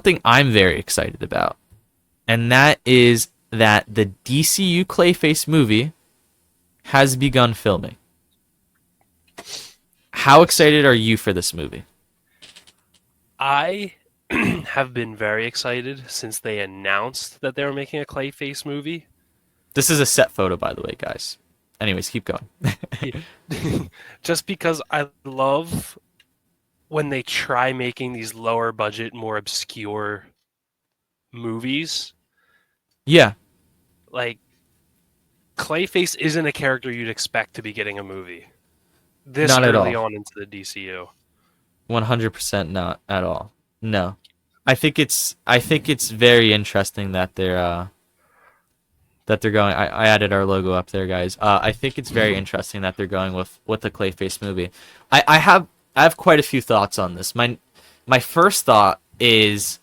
something I'm very excited about, and that is that the DCU Clayface movie has begun filming. How Yes. excited are you for this movie? I have been very excited since they announced that they were making a Clayface movie. This is a set photo, by the way, guys. Anyways, keep going. Yeah. Just because I love when they try making these lower budget, more obscure movies. Yeah, Like, Clayface isn't a character you'd expect to be getting a movie this not at early all. on into the DCU. 100% not at all. No. I think it's very interesting that they're going. I added our logo up there, guys. I think it's very interesting that they're going with the Clayface movie. I have quite a few thoughts on this. My first thought is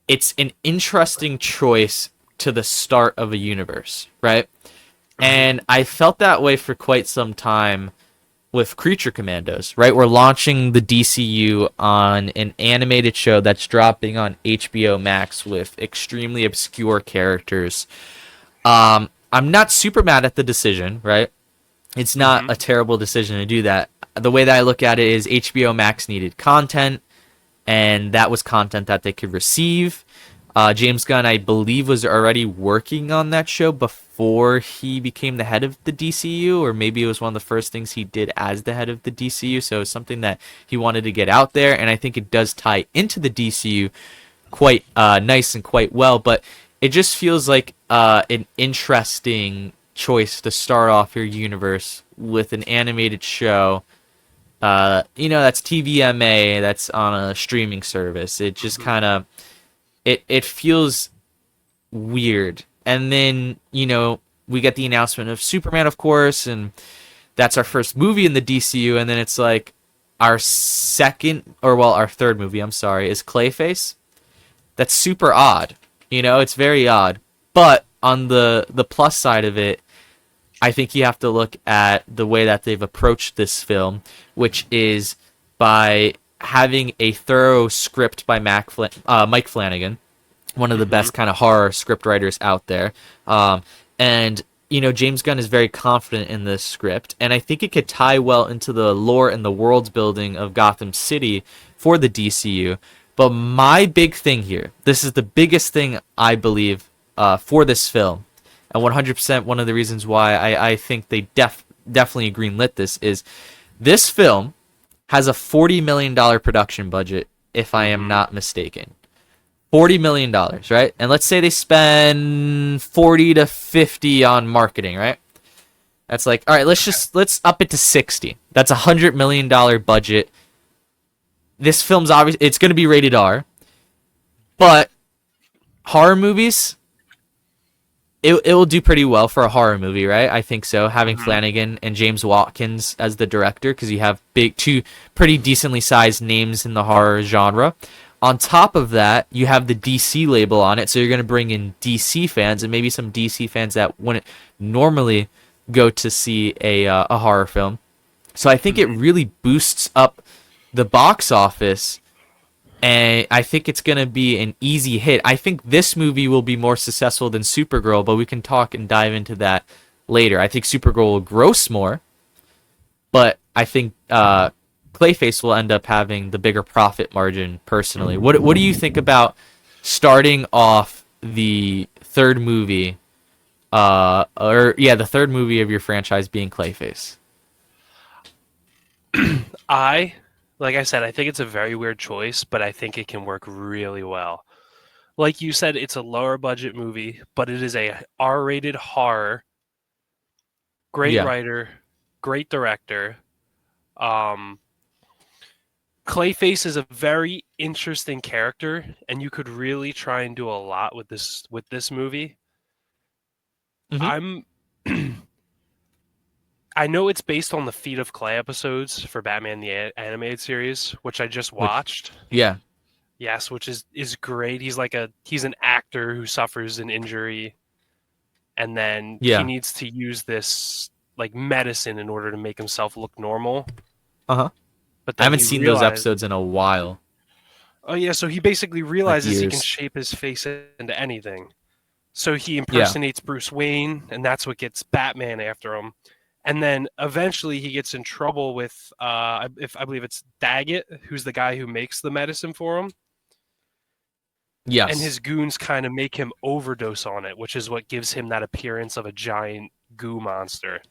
it's an interesting choice to the start of a universe, right? Mhm. And I felt that way for quite some time with Creature Commandos, right? We're launching the DCU on an animated show that's dropping on HBO Max with extremely obscure characters. I'm not super mad at the decision, right? It's not Mhm. a terrible decision to do that. The way that I look at it is HBO Max needed content, and that was content that they could receive. James Gunn, I believe, was already working on that show before he became the head of the DCU, or maybe it was one of the first things he did as the head of the DCU. So it's something that he wanted to get out there, and I think it does tie into the DCU quite nice and quite well. But it just feels like an interesting choice to start off your universe with an animated show. That's TVMA, that's on a streaming service. It just Mhm. kind of it feels weird. And then, we get the announcement of Superman, of course, and that's our first movie in the DCU. And then it's like our second, or well, our third movie, I'm sorry, is Clayface. That's super odd. It's very odd. But on the plus side of it, I think you have to look at the way that they've approached this film, which is by having a thorough script by Mike Flanagan, one of the Mhm. best kind of horror script writers out there. And James Gunn is very confident in this script, and I think it could tie well into the lore and the world building of Gotham City for the DCU. But my big thing here, this is the biggest thing I believe for this film, and 100% one of the reasons why I think they definitely greenlit this film has a $40 million production budget, if I am Mhm. not mistaken. $40 million, right? And let's say they spend 40 to 50 on marketing, right? That's like, all right, let's up it to 60. That's $100 million budget. This film's obviously it's going to be rated R, but horror movies, it will do pretty well for a horror movie, right? I think so. Having Mhm. Flanagan and James Watkins as the director, because you have two pretty decently sized names in the horror genre. On top of that, you have the DC label on it, so you're going to bring in DC fans and maybe some DC fans that wouldn't normally go to see a horror film. So I think it Mhm. really boosts up the box office, and I think it's going to be an easy hit. I think this movie will be more successful than Supergirl, but we can talk and dive into that later. I think Supergirl will gross more, but I think Clayface will end up having the bigger profit margin personally. What do you think about starting off the third movie the third movie of your franchise being Clayface? I, like I said, I think it's a very weird choice, but I think it can work really well. Like you said, it's a lower budget movie, but it is a R-rated horror. Great Yeah. writer, great director. Um, Clayface is a very interesting character, and you could really try and do a lot with this movie. Mhm. I'm I know it's based on the Feet of Clay episodes for Batman the Animated Series, which I just Which watched. yeah. Yes, which is great. He's an actor who suffers an injury, and then he Yeah. needs to use this like medicine in order to make himself look normal. Uh-huh. But I then haven't he seen those realized, episodes in a while. Oh yeah, so he basically like realizes he can years. shape his face into anything. So he Yeah. impersonates Bruce Wayne, and that's what gets Batman after him. And then eventually he gets in trouble with, if I believe it's Daggett, who's the guy who makes the medicine for him, and Yes. his goons kind of make him overdose on it, which is what gives him that appearance of a giant goo monster.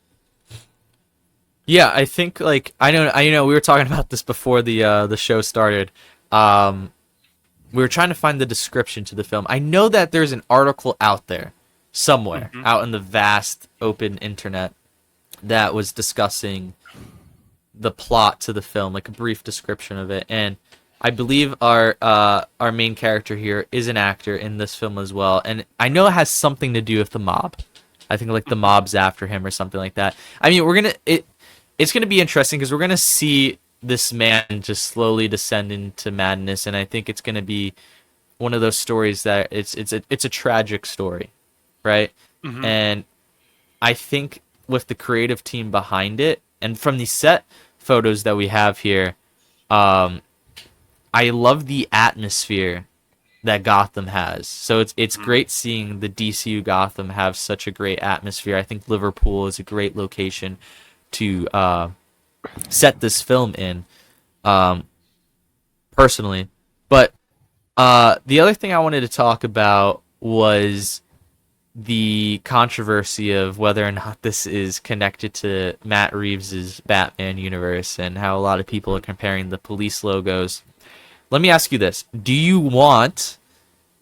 Yeah, I think like I know we were talking about this before the show started. Um, we were trying to find the description to the film. I know that there's an article out there somewhere Mm-hmm. out in the vast open internet that was discussing the plot to the film, like a brief description of it. And I believe our main character here is an actor in this film as well. And I know it has something to do with the mob. I think like the Mm-hmm. mob's after him or something like that. I mean, it's gonna be interesting because we're gonna see this man just slowly descend into madness, and I think it's gonna be one of those stories that it's a tragic story, right? Mm-hmm. And I think with the creative team behind it, and from the set photos that we have here, um, I love the atmosphere that Gotham has. So it's Mm-hmm. great seeing the DCU Gotham have such a great atmosphere. I think Liverpool is a great location to set this film in, um, personally. But the other thing I wanted to talk about was the controversy of whether or not this is connected to Matt Reeves's Batman universe and how a lot of people are comparing the police logos. Let me ask you this: do you want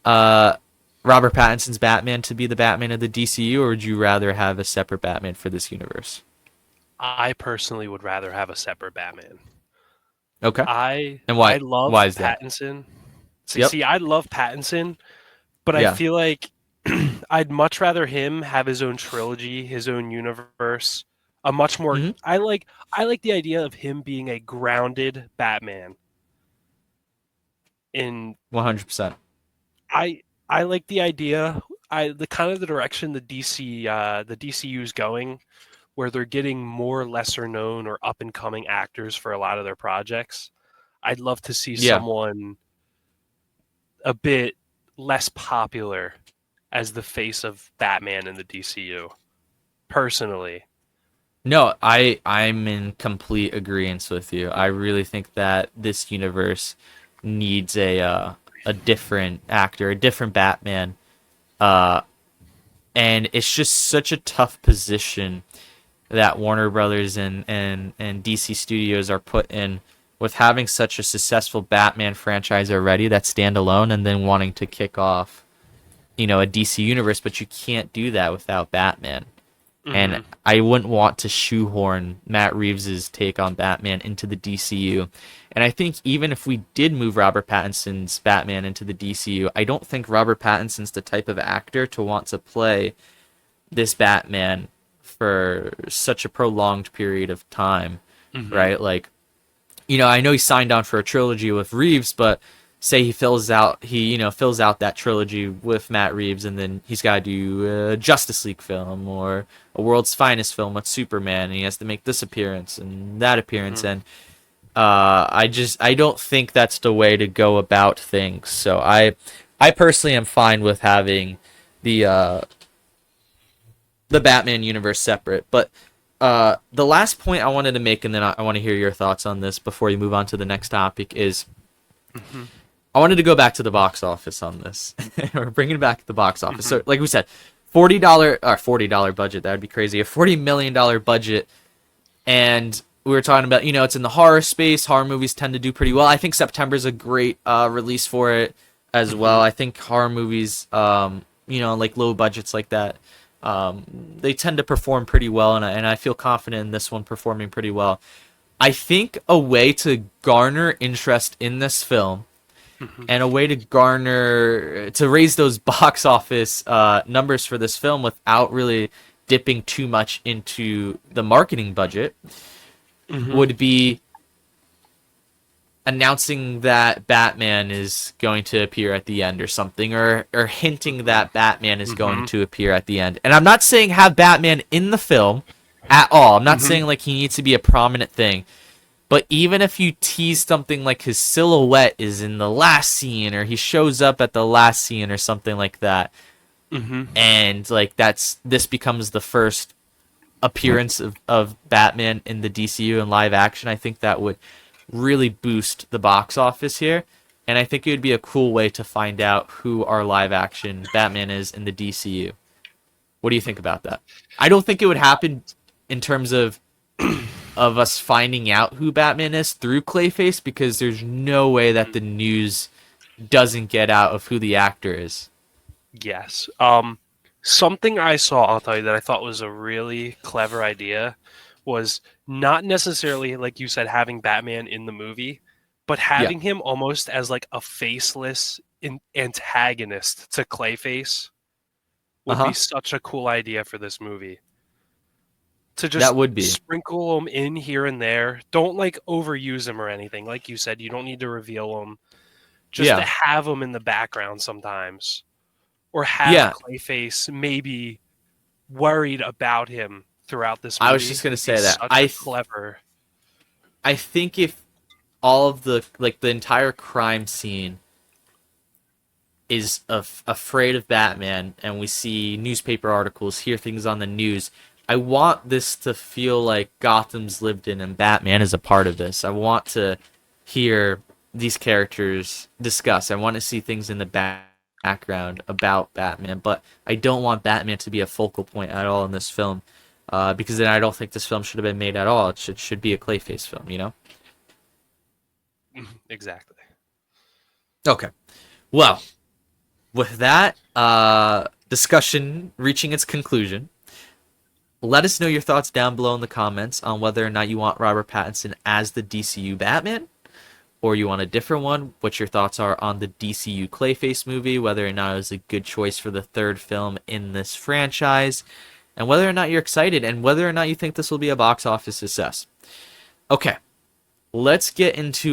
uh, Robert Pattinson's Batman to be the Batman of the DCU, or would you rather have a separate Batman for this universe? I personally would rather have a separate Batman. Okay, I and I why? Why love is that? Pattinson. Yep. See, I love Pattinson, but I Yeah. feel like I'd much rather him have his own trilogy, his own universe. A much more Mm-hmm. I like the idea of him being a grounded Batman. In 100%. I like the idea. The kind of the direction the DCU is going, where they're getting more lesser known or up and coming actors for a lot of their projects. I'd love to see Yeah. someone a bit less popular as the face of Batman in the DCU. Personally. No, I'm in complete agreement with you. I really think that this universe needs a different actor, a different Batman. Uh, and it's just such a tough position that Warner Brothers and DC Studios are put in with having such a successful Batman franchise already that's standalone and then wanting to kick off, a DC universe, but you can't do that without Batman. And Hmm. I wouldn't want to shoehorn Matt Reeves's take on Batman into the DCU. And I think even if we did move Robert Pattinson's Batman into the DCU, I don't think Robert Pattinson's the type of actor to want to play this Batman for such a prolonged period of time, Hmm. right? Like, I know he signed on for a trilogy with Reeves, but say he fills out that trilogy with Matt Reeves, and then he's got to do a Justice League film or a World's Finest film with Superman, and he has to make this appearance and that appearance, Hmm. and I don't think that's the way to go about things. So I personally am fine with having the uh, the Batman universe separate, but. The last point I wanted to make, and then I want to hear your thoughts on this before you move on to the next topic, is Hmm. I wanted to go back to the box office on this. We're bringing back to the box office. Hmm. So, like we said, $40 budget. That would be crazy. A $40 million budget, and we were talking about it's in the horror space. Horror movies tend to do pretty well. I think September's a great release for it as Hmm. well. I think horror movies, like low budgets like that, they tend to perform pretty well, and I feel confident in this one performing pretty well. I think a way to garner interest in this film Hmm. and a way to raise those box office numbers for this film without really dipping too much into the marketing budget Hmm. would be announcing that Batman is going to appear at the end or something, or hinting that Batman is going Hmm. to appear at the end. And I'm not saying have Batman in the film at all. I'm not Hmm. saying like he needs to be a prominent thing. But even if you tease something like his silhouette is in the last scene, or he shows up at the last scene, or something like that, Hmm. and like this becomes the first appearance of Batman in the DCU in live action, I think that would really boost the box office here. And I think it would be a cool way to find out who our live action Batman is in the DCU. What do you think about that? I don't think it would happen in terms of us finding out who Batman is through Clayface, because there's no way that the news doesn't get out of who the actor is. Yes. Something I saw, I'll tell you, that I thought was a really clever idea was not necessarily, like you said, having Batman in the movie, but Yeah. having him almost as like a faceless antagonist to Clayface Uh would be huh. such a cool idea for this movie. To That just would be. sprinkle them in here and there. Don't like overuse them or anything. Like you said, you don't need to reveal them. Just to Yeah. have them in the background sometimes, or have Yeah. Clayface maybe worried about him throughout this I was movie just gonna would be say that. such a clever. I think if all of the entire crime scene is afraid of Batman, and we see newspaper articles, hear things on the news, I want this to feel like Gotham's lived in and Batman is a part of this. I want to hear these characters discuss. I want to see things in the background about Batman, but I don't want Batman to be a focal point at all in this film, because then I don't think this film should have been made at all. It should be a Clayface film, you know? Exactly. Okay. Well, with that discussion reaching its conclusion, let us know your thoughts down below in the comments on whether or not you want Robert Pattinson as the DCU Batman, or you want a different one, what your thoughts are on the DCU Clayface movie, whether or not it was a good choice for the third film in this franchise, and whether or not you're excited, and whether or not you think this will be a box office success. Okay, let's get into